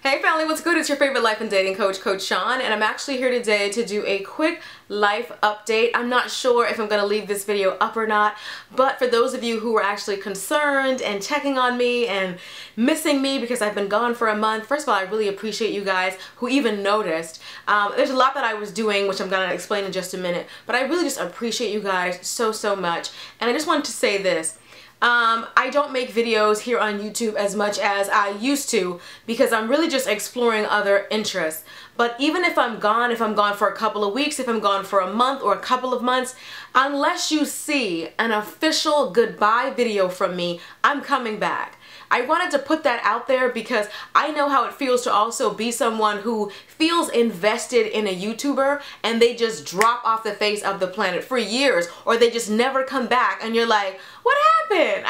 Hey family, what's good? It's your favorite life and dating coach, Coach Shawn, and I'm actually here today to do a quick life update. I'm not sure if I'm going to leave this video up or not, but for those of you who are actually concerned and checking on me and missing me because I've been gone for a month, first of all, I really appreciate you guys who even noticed. There's a lot that I was doing, which I'm going to explain in just a minute, but I really just appreciate you guys so much, and I just wanted to say this. I don't make videos here on YouTube as much as I used to because I'm really just exploring other interests. But even if I'm gone for a couple of weeks, if I'm gone for a month or a couple of months, unless you see an official goodbye video from me, I'm coming back. I wanted to put that out there because I know how it feels to also be someone who feels invested in a YouTuber and they just drop off the face of the planet for years, or they just never come back and you're like, what happened?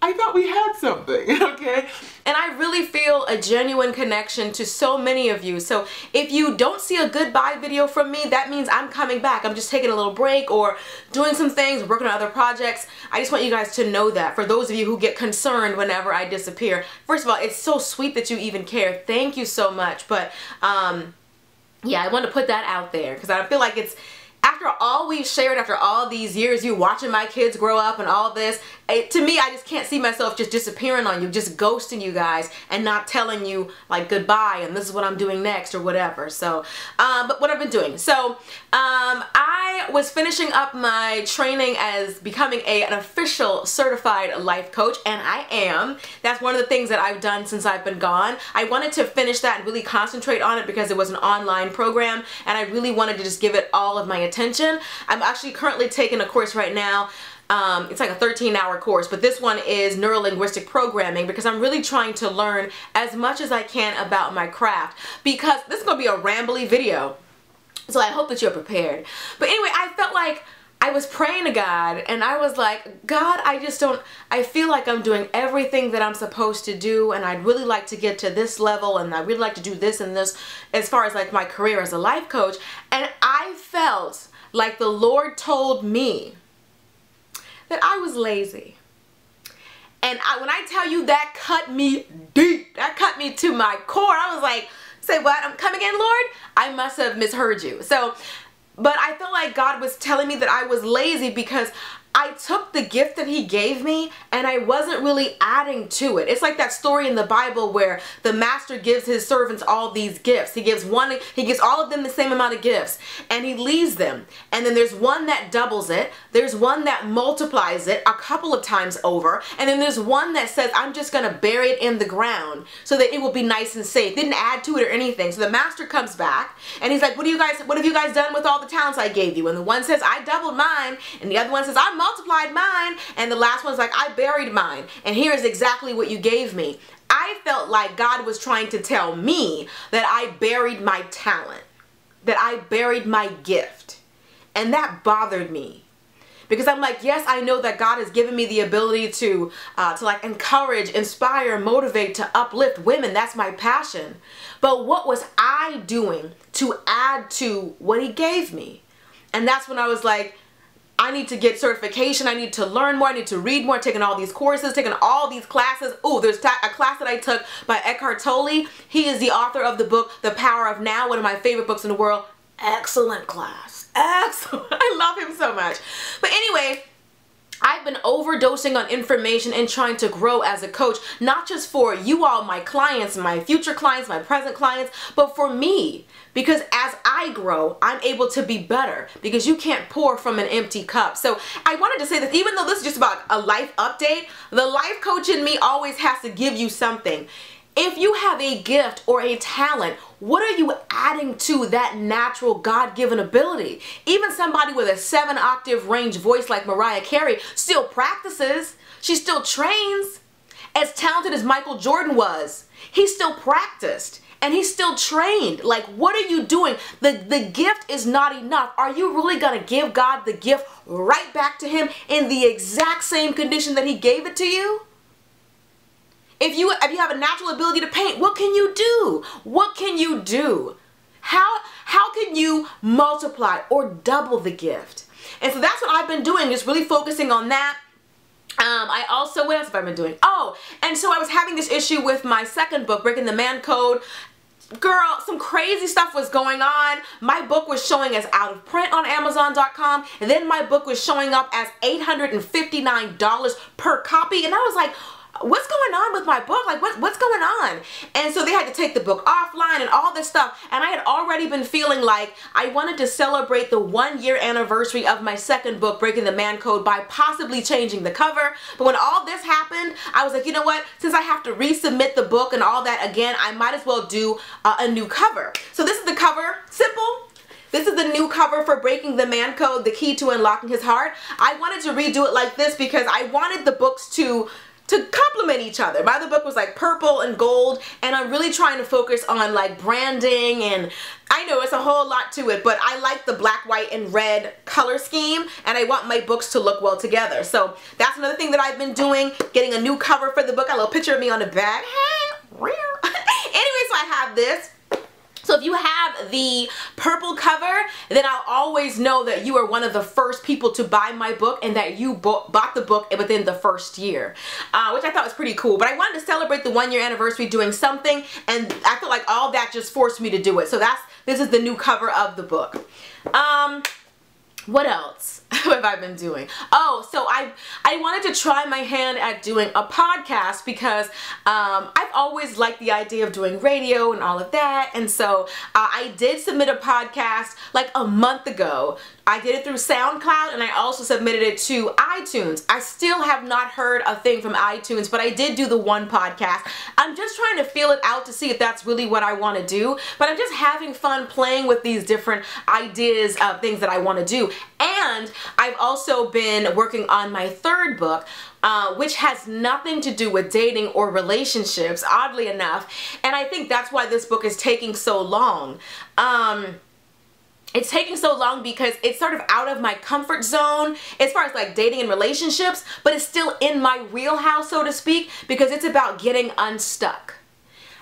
I thought we had something, okay? And I really feel a genuine connection to so many of you. So if you don't see a goodbye video from me, that means I'm coming back. I'm just taking a little break or doing some things, working on other projects. I just want you guys to know that. For those of you who get concerned whenever I disappear, first of all, it's so sweet that you even care. Thank you so much. But yeah, I want to put that out there because I feel like it's, after all we've shared, after all these years, you watching my kids grow up and all this, to me, I just can't see myself just disappearing on you, just ghosting you guys and not telling you like goodbye and this is what I'm doing next or whatever. So, but what I've been doing. So, I was finishing up my training as becoming an official certified life coach, and I am. That's one of the things that I've done since I've been gone. I wanted to finish that and really concentrate on it because it was an online program and I really wanted to just give it all of my attention. I'm actually currently taking a course right now. It's like a 13-hour course, but this one is neuro-linguistic programming because I'm really trying to learn as much as I can about my craft, because this is going to be a rambly video. So I hope that you're prepared. But anyway, I felt like I was praying to God and I was like, God, I feel like I'm doing everything that I'm supposed to do, and I'd really like to get to this level, and I'd really like to do this and this as far as like my career as a life coach. And I felt like the Lord told me that I was lazy. And when I tell you, that cut me deep, that cut me to my core. I was like, say what? I'm coming in, Lord? I must have misheard you. So, but I felt like God was telling me that I was lazy because I took the gift that he gave me and I wasn't really adding to it. It's like that story in the Bible where the master gives his servants all these gifts. He gives all of them the same amount of gifts and he leaves them. And then there's one that doubles it. There's one that multiplies it a couple of times over. And then there's one that says, I'm just going to bury it in the ground so that it will be nice and safe. Didn't add to it or anything. So the master comes back and he's like, what have you guys done with all the talents I gave you? And the one says, I doubled mine. And the other one says, I multiplied mine, and the last one's like, I buried mine, and here's exactly what you gave me. I felt like God was trying to tell me that I buried my talent, that I buried my gift, and that bothered me. Because I'm like, yes, I know that God has given me the ability to like encourage, inspire, motivate, to uplift women. That's my passion. But what was I doing to add to what he gave me? And that's when I was like, I need to get certification. I need to learn more. I need to read more. Taking all these courses, taking all these classes. Oh, there's a class that I took by Eckhart Tolle. He is the author of the book, The Power of Now, one of my favorite books in the world. Excellent class. Excellent. I love him so much. But anyway, I've been overdosing on information and trying to grow as a coach, not just for you all, my clients, my future clients, my present clients, but for me. Because as I grow, I'm able to be better, because you can't pour from an empty cup. So I wanted to say that even though this is just about a life update, the life coach in me always has to give you something. If you have a gift or a talent, what are you adding to that natural God-given ability? Even somebody with a 7-octave range voice like Mariah Carey still practices. She still trains. As talented as Michael Jordan was, he still practiced and he still trained. Like, what are you doing? The gift is not enough. Are you really going to give God the gift right back to him in the exact same condition that he gave it to you? If you have a natural ability to paint, what can you do? What can you do? How can you multiply or double the gift? And so that's what I've been doing, is really focusing on that. I also, what else have I been doing? Oh, and so I was having this issue with my second book, Breaking the Man Code. Girl, some crazy stuff was going on. My book was showing as out of print on Amazon.com, and then my book was showing up as $859 per copy, and I was like, what's going on with my book? Like, what's going on? And so they had to take the book offline and all this stuff, and I had already been feeling like I wanted to celebrate the 1-year anniversary of my second book, Breaking the Man Code, by possibly changing the cover. But when all this happened, I was like, you know what? Since I have to resubmit the book and all that again, I might as well do a new cover. So this is the cover. Simple. This is the new cover for Breaking the Man Code, The Key to Unlocking His Heart. I wanted to redo it like this because I wanted the books to complement each other. My other book was like purple and gold, and I'm really trying to focus on like branding, and I know it's a whole lot to it, but I like the black, white, and red color scheme, and I want my books to look well together. So that's another thing that I've been doing, getting a new cover for the book. A little picture of me on the back. Anyway, so I have this. So if you have the purple cover, then I'll always know that you are one of the first people to buy my book and that you bought the book within the first year, which I thought was pretty cool. But I wanted to celebrate the 1-year anniversary doing something, and I feel like all that just forced me to do it. So this is the new cover of the book. What else have I been doing? Oh, so I wanted to try my hand at doing a podcast because I've always liked the idea of doing radio and all of that. And so I did submit a podcast like a month ago. I did it through SoundCloud, and I also submitted it to iTunes. I still have not heard a thing from iTunes, but I did do the one podcast. I'm just trying to feel it out to see if that's really what I want to do, but I'm just having fun playing with these different ideas of things that I want to do. And I've also been working on my third book, which has nothing to do with dating or relationships, oddly enough. And I think that's why this book is taking so long. It's taking so long because it's sort of out of my comfort zone as far as like dating and relationships, but it's still in my wheelhouse, so to speak, because it's about getting unstuck.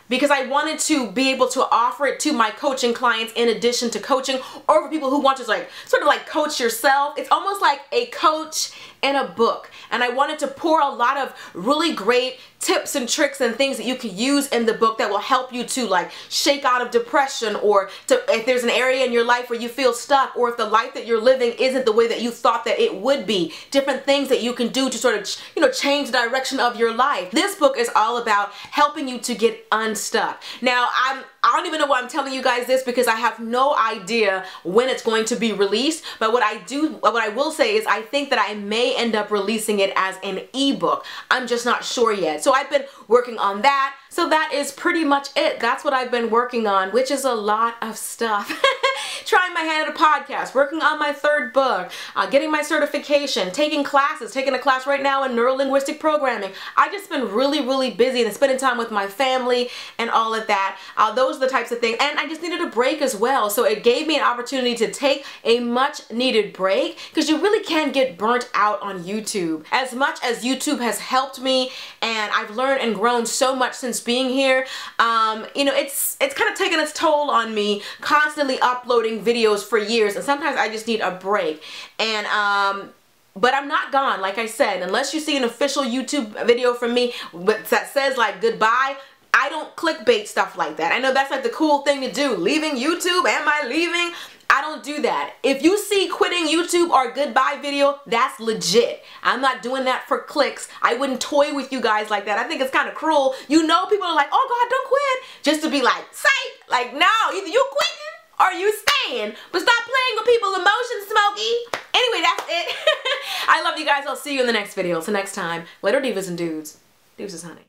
Because I wanted to be able to offer it to my coaching clients in addition to coaching, or for people who want to like sort of like coach yourself. It's almost like a coach in a book, and I wanted to pour a lot of really great tips and tricks and things that you can use in the book that will help you to like shake out of depression, or to, if there's an area in your life where you feel stuck, or if the life that you're living isn't the way that you thought that it would be, different things that you can do to sort of, you know, change the direction of your life. This book is all about helping you to get unstuck. Now, I don't even know why I'm telling you guys this, because I have no idea when it's going to be released, but what I will say is I think that I may end up releasing it as an ebook. I'm just not sure yet. So I've been working on that. So that is pretty much it. That's what I've been working on, which is a lot of stuff. Trying my hand at a podcast, working on my third book, getting my certification, taking classes, taking a class right now in neuro-linguistic programming. I've just been really, really busy and spending time with my family and all of that. Those are the types of things. And I just needed a break as well. So it gave me an opportunity to take a much needed break, because you really can get burnt out on YouTube. As much as YouTube has helped me and I've learned and grown so much since being here, you know, it's kind of taken its toll on me constantly uploading videos for years, and sometimes I just need a break. And but I'm not gone, like I said. Unless you see an official YouTube video from me that says like goodbye, I don't clickbait stuff like that. I know that's like the cool thing to do. Leaving YouTube, am I leaving? I don't do that. If you see quitting YouTube or goodbye video, that's legit. I'm not doing that for clicks. I wouldn't toy with you guys like that. I think it's kind of cruel. You know, people are like, oh God, don't quit. Just to be like, psych. Like, no, either you quitting or you staying. But stop playing with people's emotions, Smokey. Anyway, that's it. I love you guys. I'll see you in the next video. Till next time, later divas and dudes. Deuces, honey.